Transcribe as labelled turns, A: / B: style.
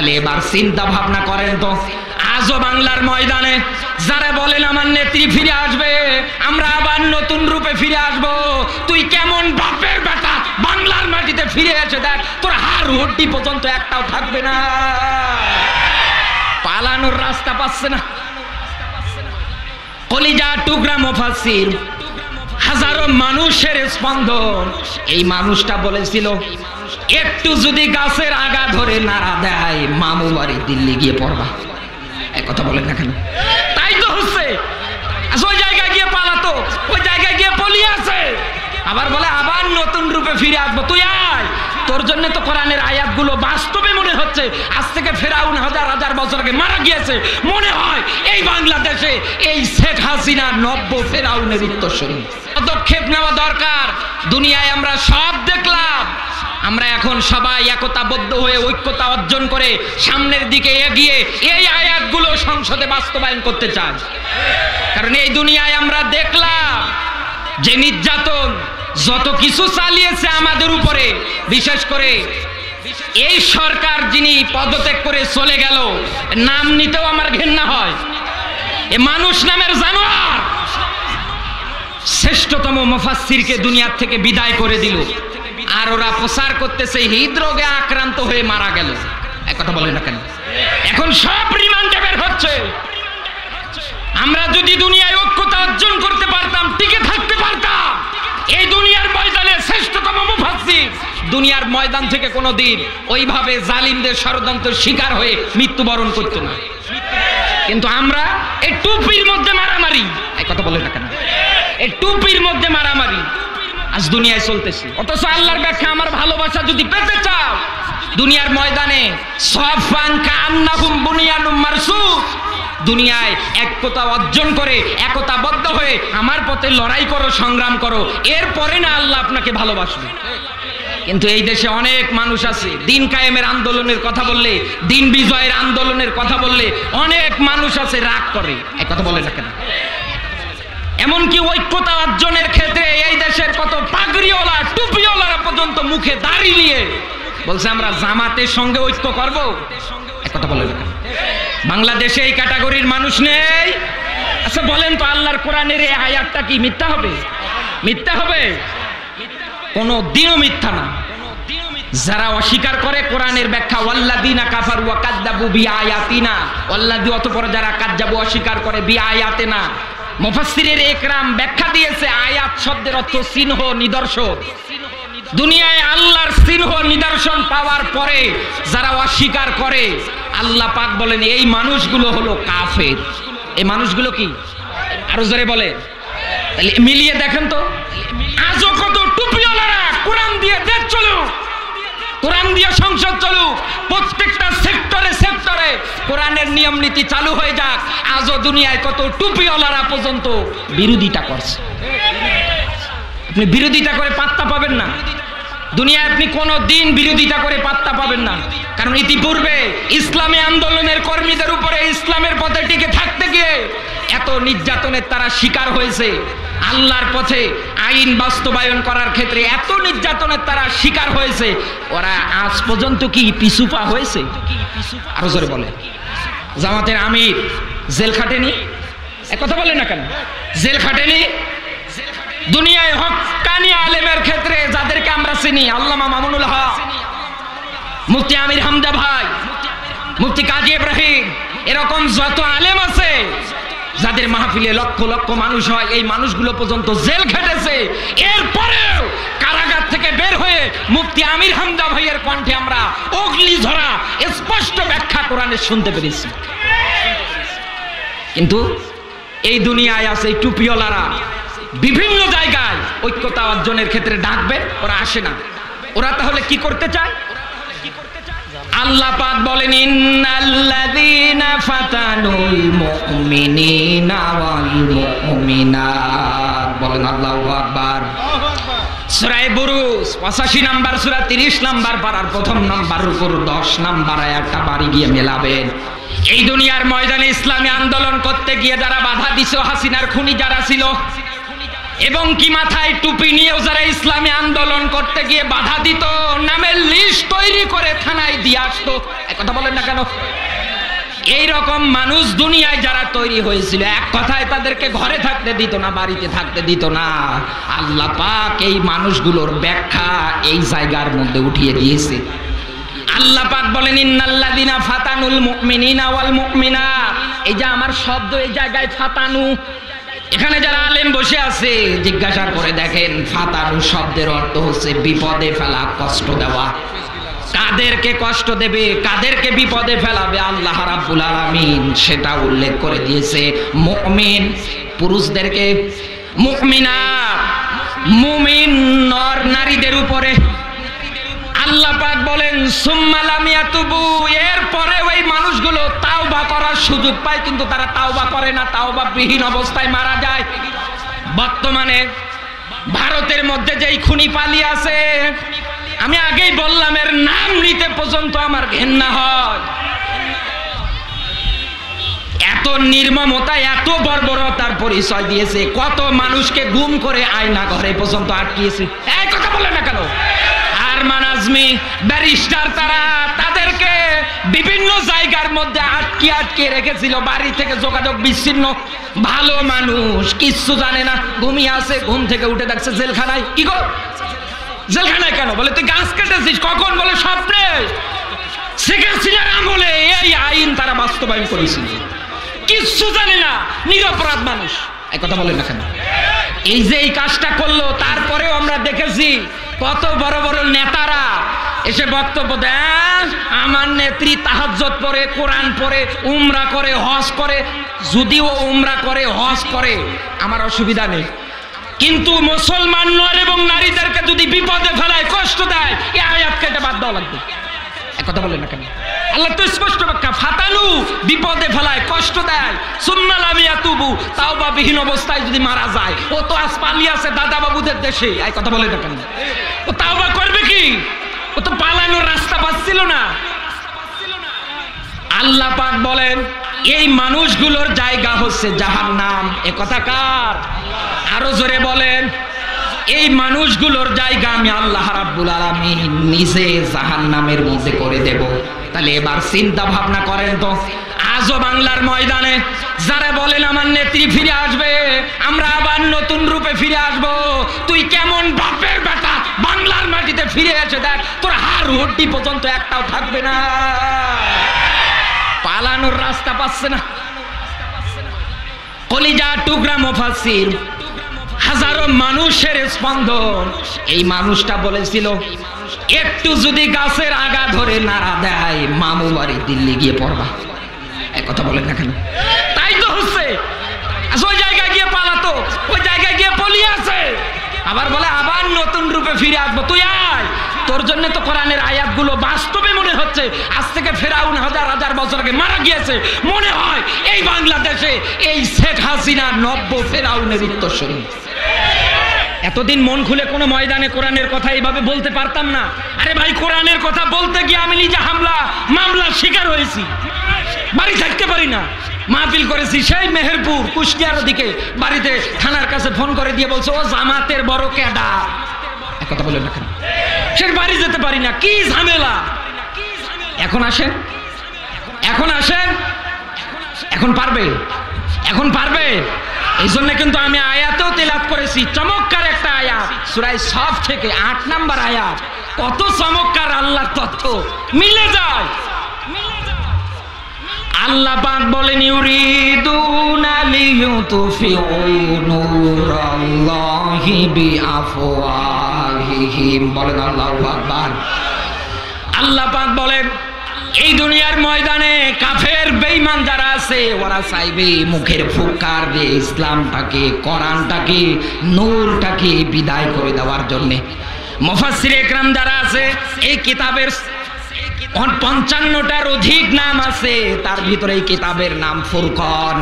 A: তাহলে এবার চিন্তা ভাবনা করেন তো, আজও বাংলার ময়দানে যারা বলেন আমার নেত্রী ফিরে আসবে, আমরা আবার নতুন রূপে ফিরে আসব, তুই কেমন বাপের বেটা বাংলার মাটিতে ফিরে এসে দেখ, তোর হাড় হুড্ডি পর্যন্ত একটাও থাকবে না। পালানোর রাস্তা পাচ্ছে না। কলিজা টুকরা মুফাসসির, হাজারো মানুষের স্পন্দন, এই মানুষটা বলেছিল একটু যদি গাছের আগা ধরে নাড়া দেয় মামু বাড়ি দিল্লি গিয়ে পড়বা। এক কথা বলেন না কেন? তাই তো হচ্ছে। ওই জায়গায় গিয়ে পালাতো, ওই জায়গায় গিয়ে পলিয়ে আছে, আবার বলে আবার নতুন রূপে ফিরে আসবো। তুই আয়, তোর জন্য তো কোরআনের আয়াতগুলো বাস্তবে মনে হচ্ছে আজ থেকে ফেরাউন হাজার হাজার বছর আগে মারা গিয়েছে। মনে হয় এই বাংলাদেশে এই শেখ হাসিনা নব্য ফেরাউনের উত্তরসূরি। পদক্ষেপ নেওয়া দরকার। দুনিয়ায় আমরা সব দেখলাম, আমরা এখন সবাই একতাবদ্ধ হয়ে ঐক্যতা অর্জন করে সামনের দিকে এগিয়ে এই আয়াতগুলো সংসদে বাস্তবায়ন করতে চাই। কারণ এই দুনিয়ায় আমরা দেখলাম যে নির্যাতন যত কিছু চালিয়েছে আমাদের উপরে, বিশেষ করে এই সরকার যিনি পদত্যাগ করে চলে গেল, নাম নিতেও আমার ঘৃণা হয়। এ মানুষ নামের জানোয়ার শ্রেষ্ঠতম মুফাসসিরকে দুনিয়ার থেকে বিদায় করে দিল, আর ওরা প্রচার করতেছে হৃদরোগে আক্রান্ত হয়ে মারা গেল। এক কথা বলে না কেন? এখন সব রিমান্ডে বের হচ্ছে। আমরা যদি দুনিয়ায় ঐক্যতা অর্জন করতে পারতাম, টিকে থাকতে পারতাম, এই দুনিয়ার ময়দানে শ্রেষ্ঠতম মুফাসসির দুনিয়ার ময়দান থেকে কোনোদিন ওইভাবে জালিমদের ষড়যন্ত্রের শিকার হয়ে মৃত্যুবরণ করতো না। কিন্তু আমরা এই টুপির মধ্যে মারামারি, এই কথা বলে না কেন? এই টুপির মধ্যে মারামারি আজ দুনিয়ায় চলতেছে। অথচ আল্লাহর ব্যাখ্যা, আমার ভালোবাসা যদি পেতে চাও দুনিয়ার ময়দানে সাফান কান্নাহুম বুনিয়ানুম মারসুস, দুনিয়ায় একতা অর্জন করে একতাবদ্ধ হয়ে আমার পথে লড়াই করো, সংগ্রাম করো, এরপরে না আল্লাহ আপনাকে ভালোবাসবে। কিন্তু এই দেশে অনেক মানুষ আছে, দিন কায়েমের আন্দোলনের কথা বললে, দিন বিজয়ের আন্দোলনের কথা বললে অনেক মানুষ আছে রাগ করে। এক কথা বলে না কেন? এমনকি ঐক্যতা অর্জনের ক্ষেত্রে এই দেশের কত পাগড়িওয়ালা টুপিওয়ালারা পর্যন্ত মুখে দাড়ি নিয়ে বলছে আমরা জামাতের সঙ্গে ঐক্য করব। এক কথা বলে না কেন? বাংলাদেশে এই ক্যাটাগরির মানুষ নেই। আচ্ছা বলেন তো, আল্লাহর কোরআনের এই আয়াতটা কি মিথ্যা হবে? মিথ্যা হবে? কোনো দিনও মিথ্যা না। যারা অস্বীকার করে কোরআনের ব্যাখ্যা, ওয়াল্লাযীনা কাফারু ওয়া কাযযাবু বিআয়াতিনা, ওয়াল্লাযী অতঃপর যারা কাযযাবু অস্বীকার করে বিআয়াতিনা, মুফাসসিরের একরাম ব্যাখ্যা দিয়েছে আয়াত শব্দের অর্থ চিহ্ন, নিদর্শন। দুনিয়ায় আল্লাহর চিহ্ন নিদর্শন পাওয়ার পরে যারা অস্বীকার করে, আল্লাহ পাক বলেন এই মানুষগুলো হলো কাফের। এই মানুষগুলো কি? আরো জোরে বলে, তাহলে মিলিয়ে দেখেন তো, আজও কত টুপিওয়ালারা কোরআন দিয়ে দেশ চলুক, কোরআন দিয়ে সংসদ চলুক, প্রত্যেকটা সেক্টরে সেক্টরে কোরআনের নিয়ম নীতি চালু হয়ে যাক, আজও দুনিয়ায় কত টুপিওয়ালারা পর্যন্ত বিরোধিতা করছে। আপনি বিরোধিতা করে পাত্তা পাবেন না দুনিয়ায়, আপনি কোনো দিন বিরোধিতা করে পাত্তা পাবেন না। কারণ ইতিপূর্বে ইসলামী আন্দোলনের কর্মীদের উপরে ইসলামের পথে টিকে থাকতে গিয়ে এত নির্যাতনের তারা শিকার হয়েছে, আল্লাহর পথে আইন বাস্তবায়ন করার ক্ষেত্রে এত নির্যাতনের তারা শিকার হয়েছে, ওরা আজ পর্যন্ত কি পিছুপা হয়েছে? আরো জোরে বলে, জামাতের আমির জেল খাটেনি? এক কথা বলে না কেন? জেল খাটেনি? দুনিয়ায় হক্কানি আলেমের ক্ষেত্রে যাদেরকে আমরা চিনি, আল্লামা মামুনুল হক, মুফতি আমির হামজা ভাই, মুফতি কাজী ইব্রাহিম, এরকম যত আলেম আছে যাদের মাহফিলে লক্ষ লক্ষ মানুষ হয়, এই মানুষগুলো পর্যন্ত জেল খেটেছে। এরপরেও কারাগার থেকে বের হয়ে মুফতি আমির হামজা ভাইয়ের কণ্ঠে আমরা অগ্নি ঝরা স্পষ্ট ব্যাখ্যা কোরআনের শুনতে পেরেছি। কিন্তু এই দুনিয়ায় আছে এই টুপিওয়ালারা বিভিন্ন জায়গায় ঐক্যতা অর্জনের ক্ষেত্রে ডাকবে, ওরা আসে না। ওরা তাহলে কি করতে চায়? আল্লাহ পাক বলেন ইন্নাল্লাযীনা ফাতানুল মুমিনিনা ওয়াল মুমিনাত, বলেন আল্লাহু আকবার। সূরা বুরুজ 85 নাম্বার সূরা 30 নাম্বার পারার প্রথম নাম্বারের উপর 10 নাম্বার আয়াতটা বাড়ি গিয়ে মেলাবেন। এই দুনিয়ার ময়দানে ইসলামী আন্দোলন করতে গিয়ে যারা বাধা দিছো, হাসিনার খুনি যারা ছিল, এবং কি মাথায় টুপি নিয়েও যারা ইসলামী আন্দোলন করতে গিয়ে বাধা দিত, নামের লিস্ট তৈরি করে থানায় দিয়ে আসতো। কথা বলেন না কেন? এই রকম মানুষ দুনিয়ায় যারা তৈরি হয়েছিল, এক কথায় তাদেরকে ঘরে থাকতে দিত না, বাড়িতে থাকতে দিত না। আল্লাহ পাক এই মানুষগুলোর ব্যাখ্যা এই জায়গার মধ্যে উঠিয়ে দিয়েছে। আল্লাহ পাক বলেন ইন্নাল্লাযিনা ফাতানুল মুমিনিনা ওয়াল মুমিনাত। এই যে আমার শব্দ এই জায়গায় ফাতানু, এখানে যারা আলেম বসে আছে জিজ্ঞাসা করে দেখেন, ফাতানু শব্দের অর্থ হচ্ছে বিপদে ফেলা, কষ্ট দেওয়া। কাদেরকে কষ্ট দেবে, কাদেরকে বিপদে ফেলাবে আল্লাহ রাব্বুল আলামিন সেটা উল্লেখ করে দিয়েছে। মুমিন পুরুষদেরকে, মুমিনাত মুমিন নর নারীদের উপরে। আল্লাহ পাক বলেন সুম্মা লাম ইয়াতুবু, এরপরে ওই মানুষগুলো তাওবা করার সুযোগ পায় কিন্তু তারা তাওবা করে না, তাওবা বিহীন অবস্থায় মারা যায়। বর্তমানে ভারতের মধ্যে যেই খুনি পালিয়ে আছে, আমি আগেই বললাম এর নাম নিতে পর্যন্ত আমার ঘেন্না হয়। এত নির্মমতা, এত বর্বরতার পরিচয় দিয়েছে, কত মানুষকে গুম করে আয়না ঘরে পর্যন্ত আটকিয়েছে। এই কথা বলে না কেন? আরমান আজমি ব্যারিস্টার, তারা তাদেরকে বিভিন্ন জায়গার মধ্যে আটকে রেখেছিল, বাড়ি থেকে যোগাযোগ বিচ্ছিন্ন। ভালো মানুষ, কিচ্ছু জানে না, ঘুমিয়ে আছে, ঘুম থেকে উঠে দেখছে জেলখানায়। কি গো জেলখানায় কেন? বলে তুই গাছ কেটেছিস কখন? বলে স্বপ্নে। শেখ হাসিনার আমলে এই আইন তারা বাস্তবায়ন করেছিল, কিচ্ছু জানে না, নিরপরাধ মানুষ। এই কথা বলেন না কেন? এই যে এই কাজটা করলো, তারপরেও আমরা দেখেছি কত বড় বড় নেতারা এসে বক্তব্য দেয়, আমার নেত্রী তাহাজ্জুদ পড়ে, কোরআন পড়ে, উমরা করে, হজ করে। যদিও উমরা করে, হজ করে, আমার অসুবিধা নেই, কিন্তু মুসলমান নর এবং নারীদেরকে যদি বিপদে ফেলায়, কষ্ট দেয়, এই আয়াত কেটে বাদ দেওয়া লাগবে। কথা বলেন না কেন? আল্লাহ তো স্পষ্ট ব্যাখ্যা, ফাতানু বিপদে ফেলায়, কষ্ট দেয়। সুম্মা লাম ইয়াতুবু, তাওবা বিহীন অবস্থায় যদি মারা যায়। ও তো আজ পালিয়ে আছে দাদা বাবুদের দেশে। এই কথা বলেন না কেন? ও তাওবা করবে কি? ও তো পালানোর রাস্তা পাচ্ছিল না। আল্লাহ পাক বলেন এই মানুষগুলোর জায়গা হচ্ছে জাহান্নাম। এ কথা কার? আরো জোরে বলেন। এই মানুষগুলোর জায়গা আমি আল্লাহ রাব্বুল আলামিন নিজে জাহান্নামের মধ্যে করে দেব। তাহলে এবার চিন্তা ভাবনা করেন তো, আজও বাংলার ময়দানে যারা বলেন আমার নেত্রী ফিরে আসবে, আমরা আবার নতুন রূপে ফিরে আসব, তুই কেমন বাপের বেটা, বাংলার মাটিতে ফিরে এসে দেখ, তোর হাড় হড্ডি পর্যন্ত একটাও থাকবে না। পালানোর রাস্তা পাচ্ছে না। কলিজা টুকরা মুফাসসির, হাজারো মানুষের স্পন্দন, এই মানুষটা বলেছিল একটু যদি গাছের আগা ধরে নাড়া দেয়, মামু বাড়ি দিল্লি গিয়ে পড়বা। এক কথা বলেন না কেন? তাই তো হচ্ছে। ওই জায়গায় গিয়ে পালাতো, ওই জায়গায় গিয়ে পলিয়ে আছে, আবার বলে আবার নতুন রূপে ফিরে আসবো। তুই আয়, তোর জন্য তো কোরআনের আয়াতগুলো বাস্তবে মনে হচ্ছে আজ থেকে ফেরাউন হাজার হাজার বছর আগে মারা গিয়েছে। মনে হয় এই বাংলাদেশে এই শেখ হাসিনা নব্য ফেরাউনের উত্তরসূরি। এতদিন মন খুলে কোনো ময়দানে কোরআনের কথা এইভাবে বলতে পারতাম না। আরে ভাই, কোরআনের কথা বলতে গিয়ে আমি নিজে মামলার শিকার হয়েছি, বাড়ি থাকতে পারি না। মাহফিল করেছি সেই মেহেরপুর কুষ্টিয়ার দিকে, বাড়িতে থানার কাছে ফোন করে দিয়ে বলছে ও জামাতের বড় ক্যাডা। এক কথা বলেন না কেন? সে বাড়ি যেতে পারি না, কি ঝামেলা। এখন আসেন, এখন আসেন, এখন পারবে, এখন পারবে। এই জন্য কিন্তু আমি আয়াতেও তেলাওয়াত করেছি, চমৎকার একটা আয়াত সূরা সাফ থেকে ৮ নম্বর আয়াত। কত চমৎকার আল্লাহর তথ্য মিলে যায়। আল্লাহ পাক বলেন ইউরিদুনা লিইউতফিউ নূরাল্লাহি বিআফওয়াহিহিম। বলেন আল্লাহু আকবার। আল্লাহ পাক বলেন এই দুনিয়ার ময়দানে কাফের বেঈমান যারা আছে, ওরা চাইবে মুখের ফুৎকার দিয়ে ইসলামটাকে, কোরআনটাকে, নূরটাকে বিদায় করে দেওয়ার জন্য। মুফাসসির ইকরাম যারা আছে, এই কিতাবের 55টার অধিক নাম আছে, তার ভিতরে এই কিতাবের নাম ফুরকান।